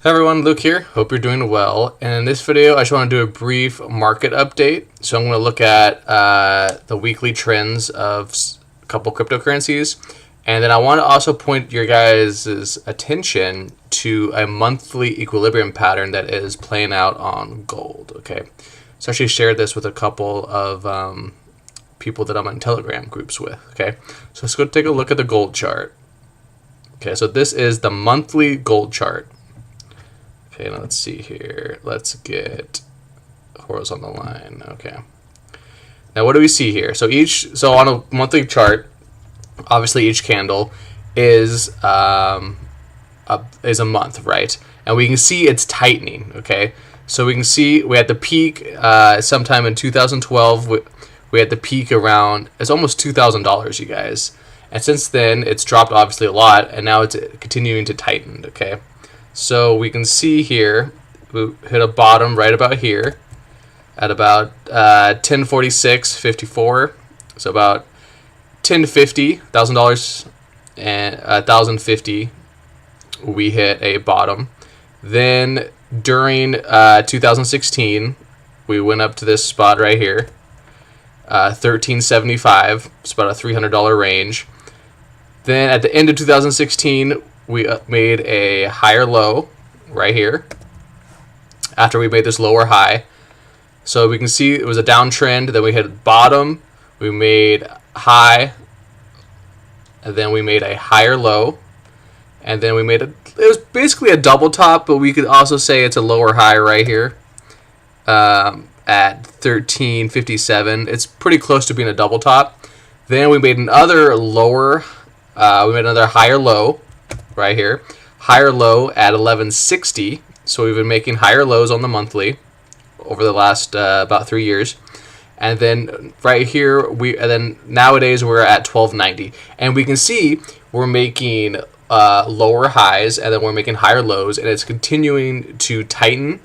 Hey everyone, Luke here. Hope you're doing well. And in this video, I just want to do a brief market update. So I'm going to look at the weekly trends of a couple cryptocurrencies. And then I want to also point your guys' attention to a monthly equilibrium pattern that is playing out on gold. Okay. So I actually shared this with a couple of people that I'm in Telegram groups with. Okay. So let's go take a look at the gold chart. Okay. So this is the monthly gold chart. Okay, now let's see here. Let's get horizontal line. Okay. Now what do we see here? So on a monthly chart, obviously each candle is a month, right? And we can see it's tightening. Okay. So we can see we had the peak sometime in 2012. We had the peak around, it's almost $2,000, you guys. And since then, it's dropped obviously a lot, and now it's continuing to tighten. Okay. So we can see here, we hit a bottom right about here at about 1046.54. So about 1050, $1,000 and 1050, we hit a bottom. Then during 2016, we went up to this spot right here, 1375. It's about a $300 range. Then at the end of 2016, we made a higher low right here after we made this lower high. So we can see it was a downtrend. Then we hit bottom. We made high. And then we made a higher low. And then we made it was basically a double top, but we could also say it's a lower high right here at 1357. It's pretty close to being a double top. Then we made another lower, we made another higher low right here, higher low at 1160. So we've been making higher lows on the monthly over the last about 3 years, and then right here and then nowadays we're at 1290, and we can see we're making lower highs, and then we're making higher lows, and it's continuing to tighten.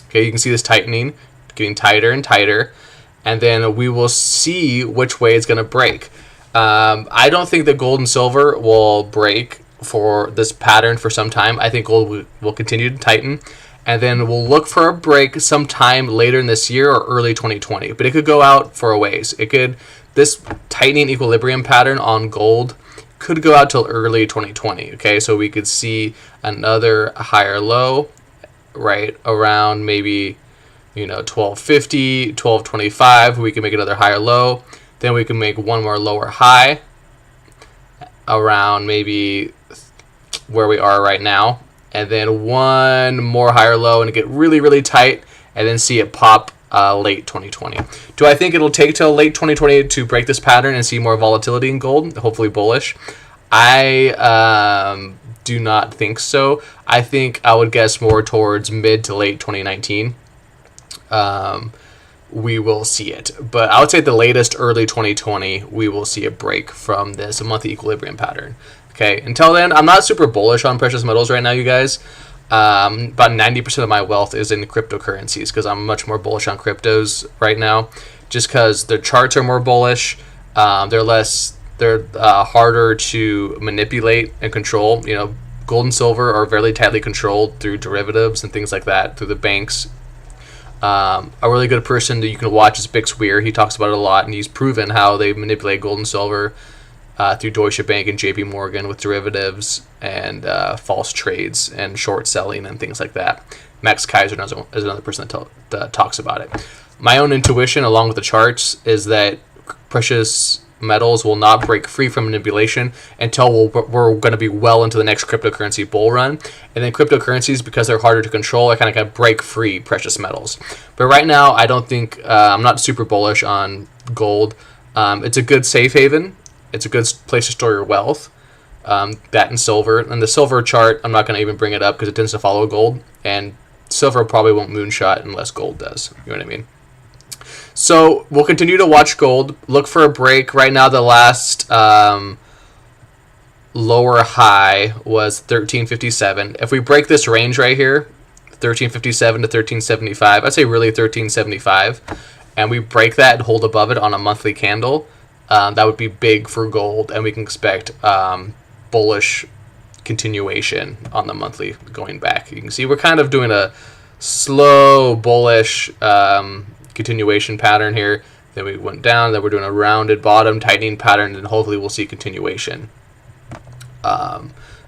Okay, you can see this tightening, getting tighter and tighter, and then we will see which way it's going to break. I don't think that gold and silver will break for this pattern for some time. I think gold will continue to tighten, and then we'll look for a break sometime later in this year or early 2020. But it could go out for a ways. This tightening equilibrium pattern on gold could go out till early 2020. Okay, so we could see another higher low right around maybe 1250, 1225. We can make another higher low. Then we can make one more lower high around maybe where we are right now, and then one more higher low and get really, really tight, and then see it pop late 2020. Do I think it'll take till late 2020 to break this pattern and see more volatility in gold? Hopefully bullish. I do not think so. I think I would guess more towards mid to late 2019. We will see it, but I would say the latest early 2020 we will see a break from this monthly equilibrium pattern. Okay, until then, I'm not super bullish on precious metals right now, you guys. About 90% of my wealth is in cryptocurrencies because I'm much more bullish on cryptos right now, just because their charts are more bullish. They're harder to manipulate and control. Gold and silver are very tightly controlled through derivatives and things like that, through the banks. A really good person that you can watch is Bix Weir. He talks about it a lot, and he's proven how they manipulate gold and silver through Deutsche Bank and JP Morgan with derivatives and false trades and short selling and things like that. Max Kaiser is another person that talks about it. My own intuition, along with the charts, is that precious metals will not break free from manipulation until we're going to be well into the next cryptocurrency bull run. And then cryptocurrencies, because they're harder to control, I kind of break free precious metals. But right now, I don't think, I'm not super bullish on gold. It's a good safe haven. It's a good place to store your wealth. That and silver. And the silver chart, I'm not going to even bring it up because it tends to follow gold. And silver probably won't moonshot unless gold does. You know what I mean? So we'll continue to watch gold. Look for a break. Right now, the last lower high was 1357. If we break this range right here, 1357 to 1375, I'd say really 1375, and we break that and hold above it on a monthly candle, that would be big for gold, and we can expect bullish continuation on the monthly going back. You can see we're kind of doing a slow bullish continuation pattern here. Then we went down, then we're doing a rounded bottom tightening pattern, and hopefully we'll see continuation.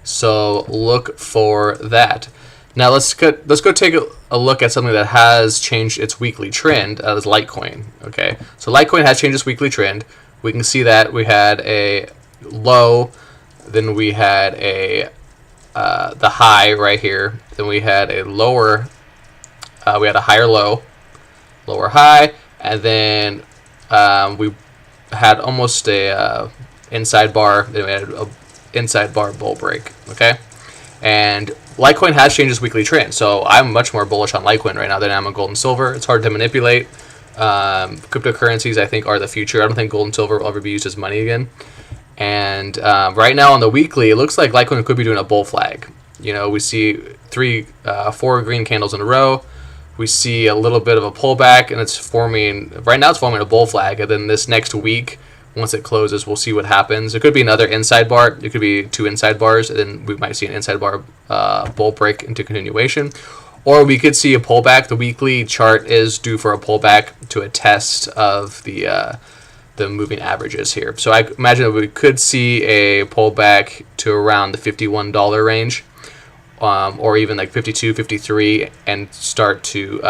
So look for that. Now let's go take a look at something that has changed its weekly trend. That is Litecoin. Okay, so Litecoin has changed its weekly trend. We can see that we had a low, then we had a the high right here, then we had a lower, we had a higher low, lower high, and then we had almost a inside bar, then we had a inside bar bull break. Okay, and Litecoin has changed its weekly trend, so I'm much more bullish on Litecoin right now than I am on gold and silver. It's hard to manipulate. Cryptocurrencies, I think, are the future. I don't think gold and silver will ever be used as money again. And right now on the weekly, it looks like Litecoin could be doing a bull flag. You know, we see 4 green candles in a row. We see a little bit of a pullback, and it's forming. Right now, it's forming a bull flag. And then this next week, once it closes, we'll see what happens. It could be another inside bar. It could be 2 inside bars, and then we might see an inside bar bull break into continuation. Or we could see a pullback. The weekly chart is due for a pullback to a test of the moving averages here. So I imagine that we could see a pullback to around the $51 range, or even like 52, 53, and start to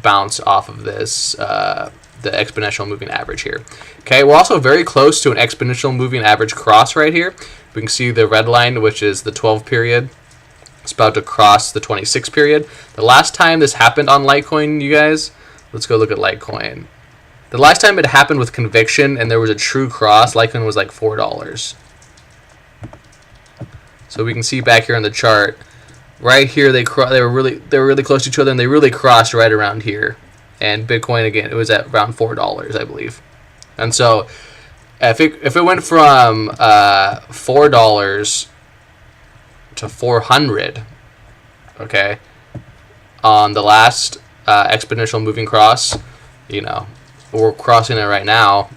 bounce off of this the exponential moving average here. Okay, we're also very close to an exponential moving average cross right here. We can see the red line, which is the 12 period. It's about to cross the 26 period. The last time this happened on Litecoin, you guys, let's go look at Litecoin. The last time it happened with conviction and there was a true cross, Litecoin was like $4. So we can see back here on the chart, right here they were really close to each other, and they really crossed right around here. And Bitcoin, again, it was at around $4, I believe. And so if it went from $4 to 400, okay, on the last exponential moving cross, you know, we're crossing it right now.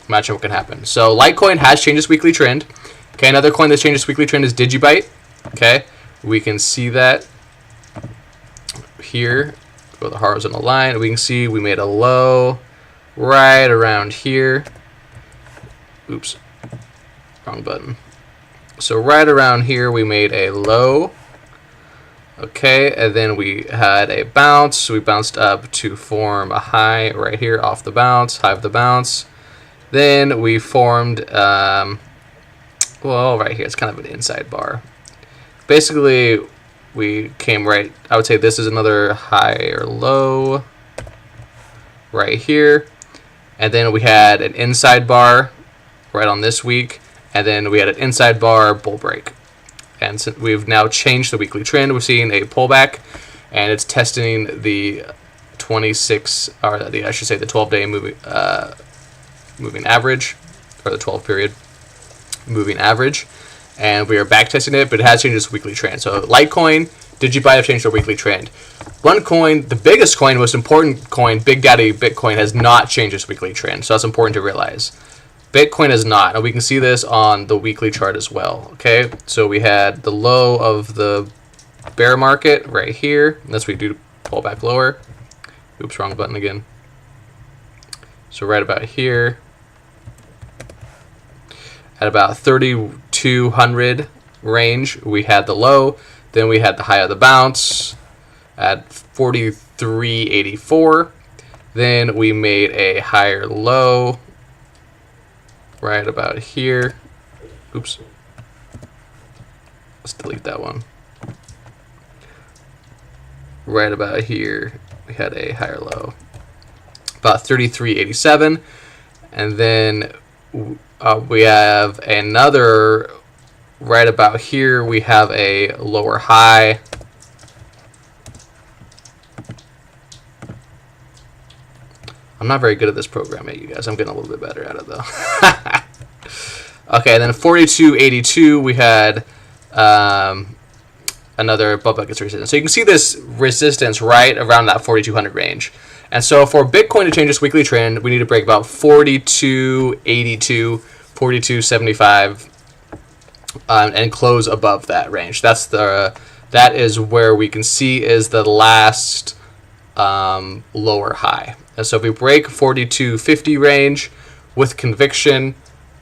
Imagine what can happen. So Litecoin has changed its weekly trend. Okay, another coin that's changed its weekly trend is Digibyte. Okay, we can see that here. Go to the horizontal line. We can see we made a low right around here. Oops, wrong button. So right around here we made a low. Okay, and then we had a bounce. So we bounced up to form a high right here off the bounce, high of the bounce. Then we formed, well, right here, it's kind of an inside bar. Basically, we came right, I would say this is another high or low right here. And then we had an inside bar right on this week. And then we had an inside bar bull break. And so we've now changed the weekly trend. We're seeing a pullback, and it's testing the 26, or I should say the 12-day moving average, or the 12-period moving average. And we are back testing it, but it has changed its weekly trend. So Litecoin, Digibyte have changed their weekly trend. One coin, the biggest coin, most important coin, Big Daddy Bitcoin, has not changed its weekly trend. So that's important to realize. Bitcoin is not, and we can see this on the weekly chart as well. Okay, so we had the low of the bear market right here. Unless we do pull back lower. Oops, wrong button again. So right about here, at about 3,200 range, we had the low. Then we had the high of the bounce at 43.84. Then we made a higher low right about here. Oops. Let's delete that one. Right about here, we had a higher low, about 33.87. And then we have another, right about here, we have a lower high. I'm not very good at this program yet, you guys. I'm getting a little bit better at it, though. Okay, then 42.82, we had another above buckets resistance. So you can see this resistance right around that 4,200 range. And so for Bitcoin to change its weekly trend, we need to break about 42.82, 42.75. and close above that range. That is where we can see is the last lower high. And so if we break 4250 range with conviction,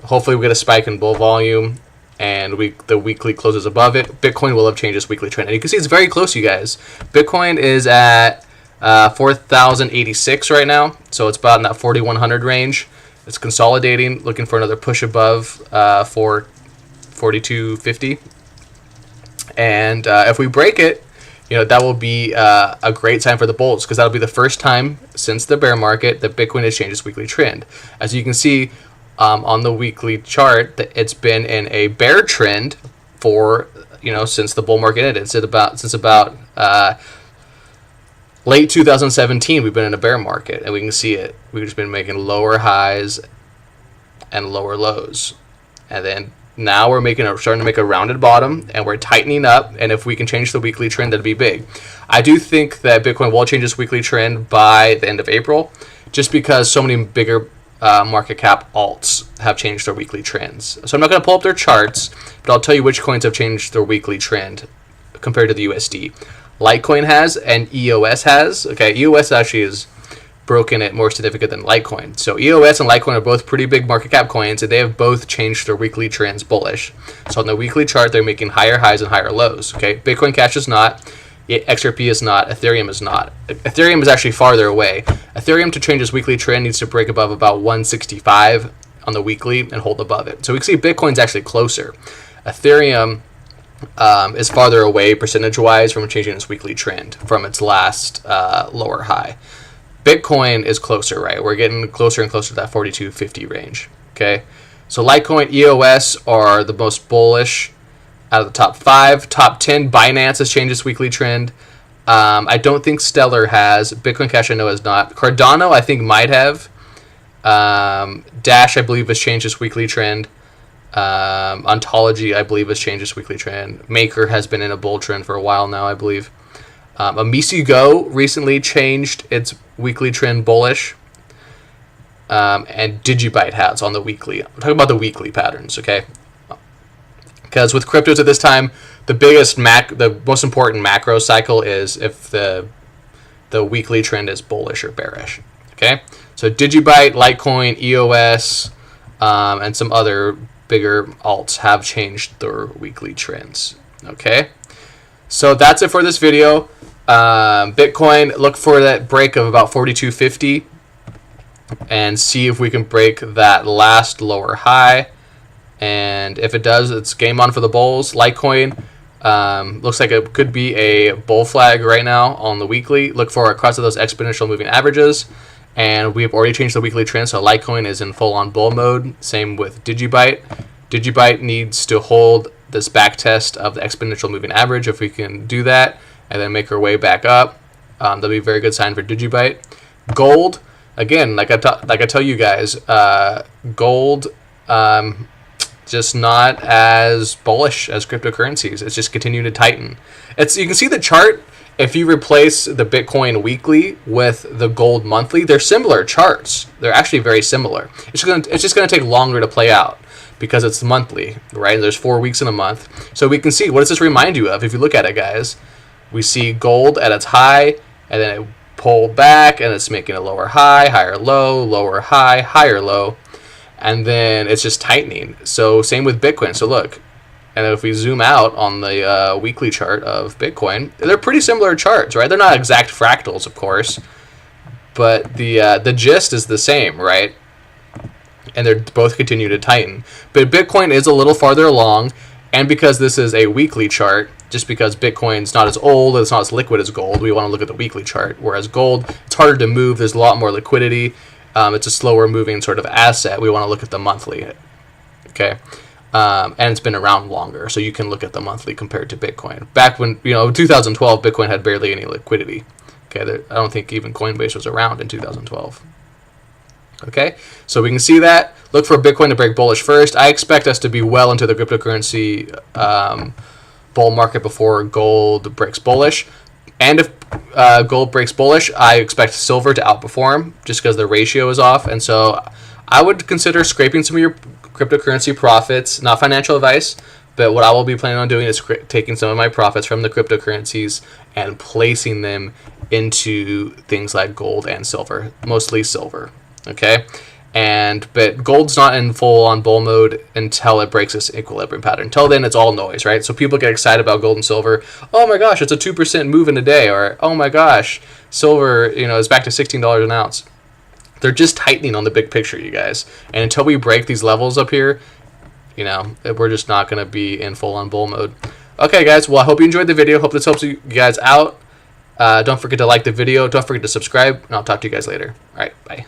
hopefully we get a spike in bull volume, and the weekly closes above it. Bitcoin will have changed its weekly trend, and you can see it's very close, you guys. Bitcoin is at 4,086 right now, so it's about in that 4,100 range. It's consolidating, looking for another push above for 4250. And if we break it, that will be a great sign for the bulls, because that'll be the first time since the bear market that Bitcoin has changed its weekly trend. As you can see on the weekly chart, that it's been in a bear trend for since the bull market ended. Since about late 2017, we've been in a bear market, and we can see it. We've just been making lower highs and lower lows, and then now we're starting to make a rounded bottom, and we're tightening up. And if we can change the weekly trend, that'd be big. I do think that Bitcoin will change its weekly trend by the end of April, just because so many bigger market cap alts have changed their weekly trends. So I'm not going to pull up their charts, but I'll tell you which coins have changed their weekly trend compared to the USD. Litecoin has, and EOS has. Okay, EOS actually is broken it more significant than Litecoin. So EOS and Litecoin are both pretty big market cap coins, and they have both changed their weekly trends bullish. So on the weekly chart, they're making higher highs and higher lows. Okay, Bitcoin Cash is not, XRP is not, Ethereum is not. Ethereum is actually farther away. Ethereum, to change its weekly trend, needs to break above about 165 on the weekly and hold above it. So we can see Bitcoin's actually closer. Ethereum is farther away percentage-wise from changing its weekly trend from its last lower high. Bitcoin is closer, right? We're getting closer and closer to that 4250 range. Okay, so Litecoin, EOS are the most bullish out of the top 5. Top 10, Binance has changed its weekly trend. I don't think Stellar has. Bitcoin Cash I know has not. Cardano I think might have. Dash I believe has changed its weekly trend. Ontology I believe has changed its weekly trend. Maker has been in a bull trend for a while now, I believe. Amici Go recently changed its weekly trend bullish, and Digibyte has on the weekly. I'm talking about the weekly patterns, okay? Because with cryptos at this time, the most important macro cycle is if the weekly trend is bullish or bearish, okay? So Digibyte, Litecoin, EOS, and some other bigger alts have changed their weekly trends, okay? So that's it for this video. Bitcoin, look for that break of about 4250 and see if we can break that last lower high. And if it does, it's game on for the bulls. Litecoin looks like it could be a bull flag right now on the weekly. Look for across of those exponential moving averages. And we have already changed the weekly trend, so Litecoin is in full-on bull mode. Same with Digibyte. Digibyte needs to hold this back test of the exponential moving average. If we can do that and then make our way back up, that'll be a very good sign for Digibyte. Gold, again, like I tell you guys, gold just not as bullish as cryptocurrencies. It's just continuing to tighten. You can see the chart. If you replace the Bitcoin weekly with the gold monthly, they're similar charts. They're actually very similar. It's just gonna take longer to play out because it's monthly, right? And there's 4 weeks in a month. So we can see, what does this remind you of? If you look at it, guys, we see gold at its high, and then it pulled back, and it's making a lower high, higher low, lower high, higher low, and then it's just tightening. So same with Bitcoin. So look, and if we zoom out on the weekly chart of Bitcoin, they're pretty similar charts, right? They're not exact fractals, of course, but the gist is the same, right? And they're both continue to tighten. But Bitcoin is a little farther along, and because this is a weekly chart, just because Bitcoin's not as old, it's not as liquid as gold, we want to look at the weekly chart. Whereas gold, it's harder to move, there's a lot more liquidity, it's a slower moving sort of asset. We want to look at the monthly, okay? And it's been around longer, so you can look at the monthly compared to Bitcoin. Back when, 2012, Bitcoin had barely any liquidity. Okay, I don't think even Coinbase was around in 2012. Okay, so we can see that. Look for Bitcoin to break bullish first. I expect us to be well into the cryptocurrency bull market before gold breaks bullish. And if gold breaks bullish, I expect silver to outperform just because the ratio is off. And so I would consider scraping some of your cryptocurrency profits. Not financial advice, But what I will be planning on doing is taking some of my profits from the cryptocurrencies and placing them into things like gold and silver, mostly silver. Okay, but gold's not in full on bull mode until it breaks this equilibrium pattern. Until then, it's all noise, right? So people get excited about gold and silver. Oh my gosh, it's a 2% move in a day, or oh my gosh, silver, is back to $16 an ounce. They're just tightening on the big picture, you guys. And until we break these levels up here, we're just not going to be in full on bull mode. Okay, guys. Well, I hope you enjoyed the video. Hope this helps you guys out. Don't forget to like the video. Don't forget to subscribe, and I'll talk to you guys later. All right, bye.